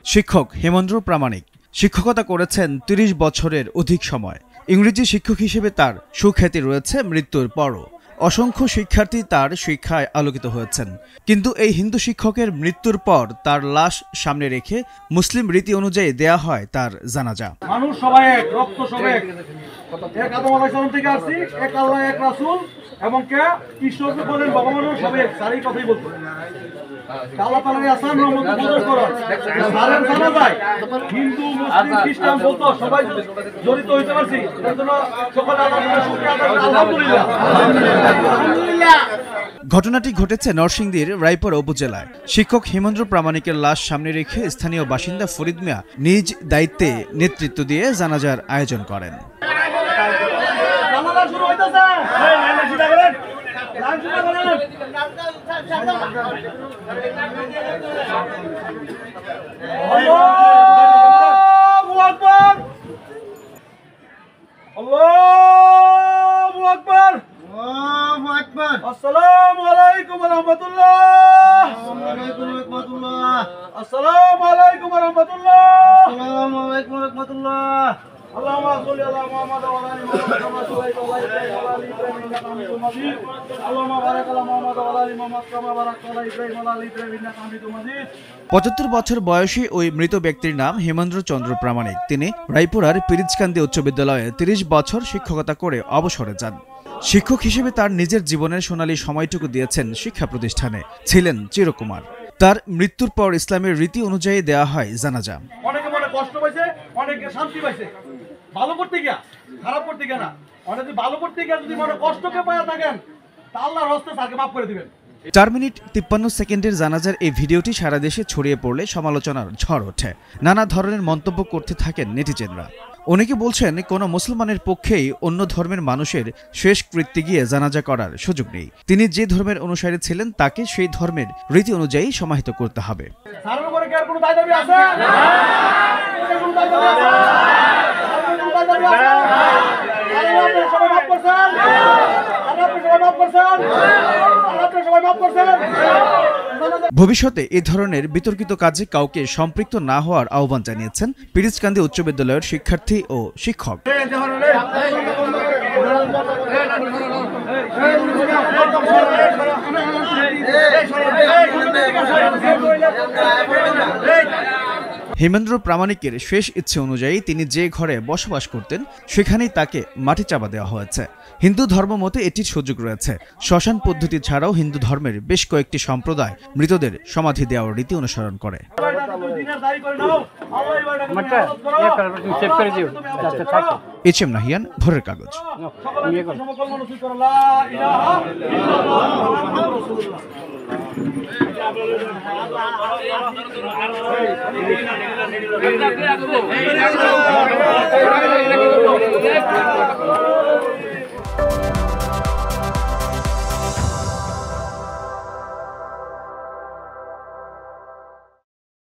শিক্ষক হেমেন্দ্র প্রামাণিক শিক্ষকতা করেছেন ৩০ বছরের অধিক সময়। ইংরেজি শিক্ষক হিসেবে তার সুখ্যাতি রয়েছে মৃত্যুর পরও। অসংখ্য শিক্ষার্থী তার শিক্ষায় আলোকিত হয়েছেন। কিন্তু এই হিন্দু শিক্ষকের মৃত্যুর পর তার লাশ সামনে রেখে মুসলিম রীতি অনুযায়ী দেয়া হয় তার জানাজা। মানুষ সবাই এক, রক্ত সবাই এক। এক আদম আলাইহিস সালাম থেকে আসছি, এক আল্লাহ, এক রাসূল, এবং কে ঈশ্বরকে বলেন বাবা মানুষ সবাই এক। সারি কথাই বলতো আল্লাহ তাআলার আসান রহমত কদর করো। সারের জানা যায় হিন্দু মুসলিম খ্রিস্টান বলতো সবাই জড়িত হইতে পারছি। এর জন্য সকল আল্লাহর শুকরিয়া আদায় করি। আলহামদুলিল্লাহ। ঘটনাটি ঘটেছে নরসিংদীর রায়পুরা উপজেলায়। শিক্ষক হেমেন্দ্র প্রামাণিকের লাশ সামনে রেখে স্থানীয় বাসিন্দা ফরিদ মিয়া নিজ দায়িত্বে নেতৃত্ব দিয়ে জানাজার আয়োজন করেন। আসসালামু আলাইকুম ওয়া রাহমাতুল্লাহ। আসসালামু আলাইকুম ওয়া রাহমাতুল্লাহ। আসসালামু আলাইকুম ওয়া রাহমাতুল্লাহ। আল্লাহুম্মা সাল্লি আলা মুহাম্মাদ ওয়া আলা আলি মুহাম্মাদ কামা সাল্লাইতা আলা ইব্রাহিম ওয়া আলা আলি ইব্রাহিম ইন্নাকা হামিদুম মাজিদ। আল্লাহুম্মা বারিক আলা মুহাম্মাদ ওয়া আলা আলি মুহাম্মাদ কামা বারাকতা আলা ইব্রাহিম ওয়া আলা আলি ইব্রাহিম ইন্নাকা হামিদুম মাজিদ। ৭৫ বছর বয়সী ওই মৃত ব্যক্তির নাম হেমেন্দ্র চন্দ্র প্রামাণিক। তিনি রায়পুরার পিরিজকান্দি উচ্চ বিদ্যালয়ে ৩০ বছর শিক্ষকতা করে অবসরে যান। শিক্ষক হিসেবে তার নিজের জীবনের সোনালী সময়টুকু দিয়েছেন শিক্ষা প্রতিষ্ঠানে, ছিলেন চিরকুমার। তার মৃত্যুর পর ইসলামের রীতি অনুযায়ী দেয়া হয় জানাজা। অনেকে মনে কষ্ট পাইছে, অনেকে শান্তি পাইছে। ভালো করতে গিয়া, খারাপ করতে গিয়া না। অনেকে ভালো করতে গিয়া যদি মনে কষ্টকে পায়া থাকেন তা আল্লাহর হস্তে তাকে মাফ করে দিবেন। ৪ মিনিট ৫৩ সেকেন্ডের জানাজার এই ভিডিওটি সারা দেশে ছড়িয়ে পড়লে সমালোচনার ঝড় ওঠে। নানা ধরনের মন্তব্য করতে থাকেন নেটিজেনরা। অনেকে বলছেন কোনো মুসলমানের পক্ষেই অন্য ধর্মের মানুষের শেষ কৃত্যে গিয়ে জানাজা করার সুযোগ নেই। তিনি যে ধর্মের অনুসারী ছিলেন তাকে সেই ধর্মের রীতি অনুযায়ী সমাহিত করতে হবে। ভবিষ্যতে এ ধরনের বিতর্কিত কাজে কাউকে সম্পৃক্ত না হওয়ার আহ্বান জানিয়েছেন পিরিজকান্দি উচ্চ বিদ্যালয়ের শিক্ষার্থী ও শিক্ষক। হেমেন্দ্র প্রামাণিকের শেষ ইচ্ছে অনুযায়ী তিনি যে ঘরে বসবাস করতেন সেখানেই তাকে মাটি চাপা দেওয়া হয়েছে। হিন্দু ধর্ম মতে এটির সুযোগ রয়েছে। শ্মশান পদ্ধতি ছাড়াও হিন্দু ধর্মের বেশ কয়েকটি সম্প্রদায় মৃতদের সমাধি দেওয়ার রীতি অনুসরণ করে। HM নাহিয়ান, ভোরের কাগজ। Hey,